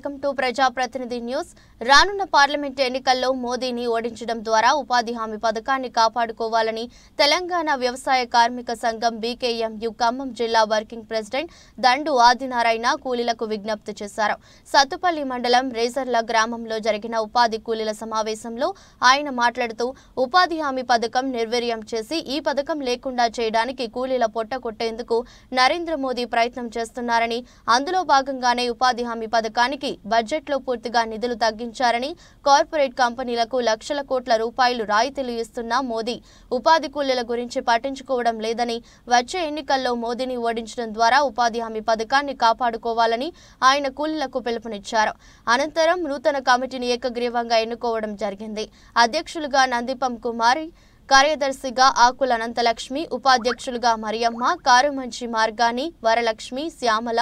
Welcome to ప్రజాప్రతినిధి news. రానున్న parliament ఎన్నికల్లో మోదీని ఓడించడం ద్వారా ఉపాధి హామీ పథకాన్ని కాపాడుకోవాలని తెలంగాణ వ్యవసాయ కార్మిక సంఘం బీకేఎంయు ఖమ్మం జిల్లా వర్కింగ్ ప్రెసిడెంట్ దండు ఆదినారాయణ కూలీలకు విజ్ఞప్తి చేశారు. సత్తుపల్లి మండలం రేజర్ల గ్రామంలో జరిగిన ఉపాధి కూలీల సమావేశంలో ఆయన మాట్లాడుతూ ఉపాధి హామీ పథకం నిర్వీర్యం చేసి ఈ పథకం లేకుండా చేయడానికి కూలీల పొట్ట కొట్టేందుకు నరేంద్ర మోదీ ప్రయత్నం చేస్తున్నారని, అందులో భాగంగానే ఉపాధి హామీ పథకానికి బడ్జెట్లో పూర్తిగా నిధులు తగ్గించారని, కార్పొరేట్ కంపెనీలకు లక్షల కోట్ల రూపాయలు రాయితీలు ఇస్తున్న మోదీ ఉపాధి కూలీల గురించి పట్టించుకోవడం లేదని, వచ్చే ఎన్నికల్లో మోదీని ఓడించడం ద్వారా ఉపాధి హామీ పథకాన్ని కాపాడుకోవాలని ఆయన కూలీలకు పిలుపునిచ్చారు. అనంతరం నూతన కమిటీని ఏకగ్రీవంగా ఎన్నుకోవడం జరిగింది. అధ్యక్షులుగా నందిపం కుమారి, కార్యదర్శిగా ఆకుల అనంతలక్ష్మి, ఉపాధ్యక్షులుగా మరియమ్మ, కారుమంచి మార్గాని, వరలక్ష్మి, శ్యామల,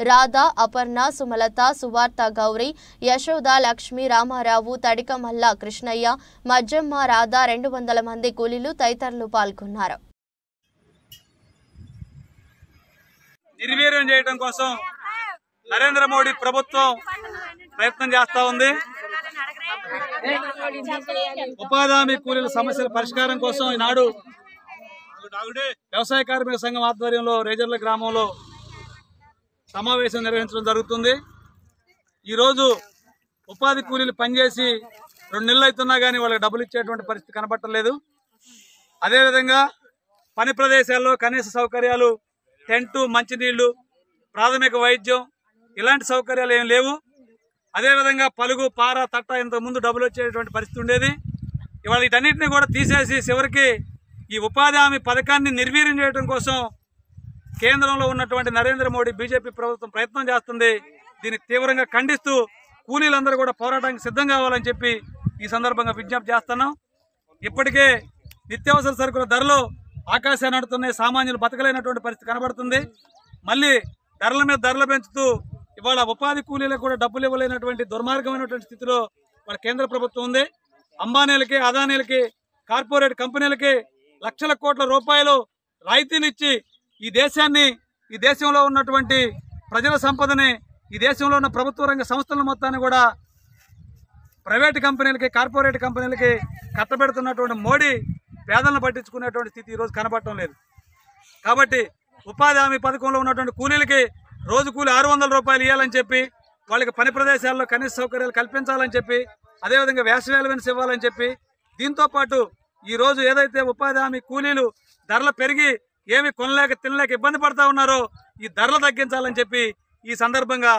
రాధా, అపర్ణ, సుమలత, సువార్త, గౌరీ, యశోద, లక్ష్మి, రామారావు, తడికమల్ల, కృష్ణయ్య, మజ్జమ్మ, రాధా, 200 మంది కూలీలు తదితరులు పాల్గొన్నారు. నిర్వీర్యం చేయడం కోసం నరేంద్ర మోడీ ప్రభుత్వం ప్రయత్నం చేస్తా ఉంది. ఉపాధి హామీ కూలీల సమస్యల పరిష్కారం కోసం ఈనాడు వ్యవసాయ కార్మిక సంఘం ఆధ్వర్యంలో రేజర్ల గ్రామంలో సమావేశం నిర్వహించడం జరుగుతుంది. ఈరోజు ఉపాధి కూలీలు పనిచేసి 2 నెలలు అవుతున్నా కానీ వాళ్ళకి డబ్బులు ఇచ్చేటువంటి పరిస్థితి కనబట్టలేదు. అదేవిధంగా పని ప్రదేశాల్లో కనీస సౌకర్యాలు, టెంటు, మంచినీళ్లు, ప్రాథమిక వైద్యం ఇలాంటి సౌకర్యాలు ఏం లేవు. అదేవిధంగా పలుగు, పార, తట్ట ఇంతకుముందు డబ్బులు వచ్చేటువంటి పరిస్థితి ఉండేది. ఇవాళ వీటన్నిటిని కూడా తీసేసి చివరికి ఈ ఉపాధి హామీ పథకాన్ని నిర్వీర్యం చేయడం కోసం కేంద్రంలో ఉన్నటువంటి నరేంద్ర మోడీ బీజేపీ ప్రభుత్వం ప్రయత్నం చేస్తుంది. దీన్ని తీవ్రంగా ఖండిస్తూ కూలీలందరూ కూడా పోరాటానికి సిద్ధం కావాలని చెప్పి ఈ సందర్భంగా విజ్ఞప్తి చేస్తున్నాం. ఇప్పటికే నిత్యావసర సరుకుల ధరలు ఆకాశాన్ని అంటున్నాయి. సామాన్యులు బతకలేనటువంటి పరిస్థితి కనబడుతుంది. మళ్ళీ ధరల మీద ధరలు పెంచుతూ ఇవాళ ఉపాధి కూలీలకు కూడా డబ్బులు ఇవ్వలేనటువంటి దుర్మార్గమైనటువంటి స్థితిలో వాళ్ళ కేంద్ర ప్రభుత్వం ఉంది. అంబానీలకి, అదానీలకి, కార్పొరేట్ కంపెనీలకి లక్షల కోట్ల రూపాయలు రాయితీలు ఇచ్చి ఈ దేశంలో ఉన్నటువంటి ప్రజల సంపదని, ఈ దేశంలో ఉన్న ప్రభుత్వ రంగ సంస్థల మొత్తాన్ని కూడా ప్రైవేట్ కంపెనీలకి, కార్పొరేట్ కంపెనీలకి కట్టబెడుతున్నటువంటి మోడీ పేదలను పట్టించుకునేటువంటి స్థితి ఈరోజు కనబడటం లేదు. కాబట్టి ఉపాధి హామీ పథకంలో ఉన్నటువంటి కూలీలకి రోజు కూలి 600 రూపాయలు ఇవ్వాలని చెప్పి, వాళ్ళకి పని ప్రదేశాల్లో కనీస సౌకర్యాలు కల్పించాలని చెప్పి, అదేవిధంగా వేసవి అలవెన్స్ ఇవ్వాలని చెప్పి, దీంతోపాటు ఈరోజు ఏదైతే ఉపాధి హామీ కూలీలు ధరలు పెరిగి ఏమి కొనలేక తినలేక ఇబ్బంది పడతా ఉన్నారో ఈ ధరలు తగ్గించాలని చెప్పి ఈ సందర్భంగా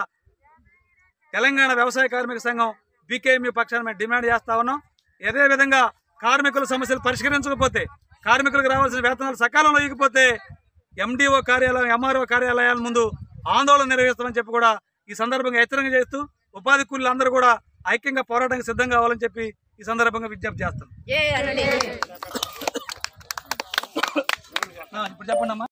తెలంగాణ వ్యవసాయ కార్మిక సంఘం బీకేఎంయు పక్షాన మేము డిమాండ్ చేస్తా ఉన్నాం. అదేవిధంగా కార్మికుల సమస్యలు పరిష్కరించకపోతే, కార్మికులకు రావాల్సిన వేతనాలు సకాలంలో ఇవ్వకపోతే ఎండిఓ కార్యాలయం, ఎంఆర్ఓ కార్యాలయాల ముందు ఆందోళన నిర్వహిస్తామని చెప్పి కూడా ఈ సందర్భంగా హెచ్చరిక చేస్తూ ఉపాధి కూలీలు అందరూ కూడా ఐక్యంగా పోరాటానికి సిద్ధం కావాలని చెప్పి ఈ సందర్భంగా విజ్ఞప్తి చేస్తాం. ఇప్పుడు చెప్పండి అమ్మా.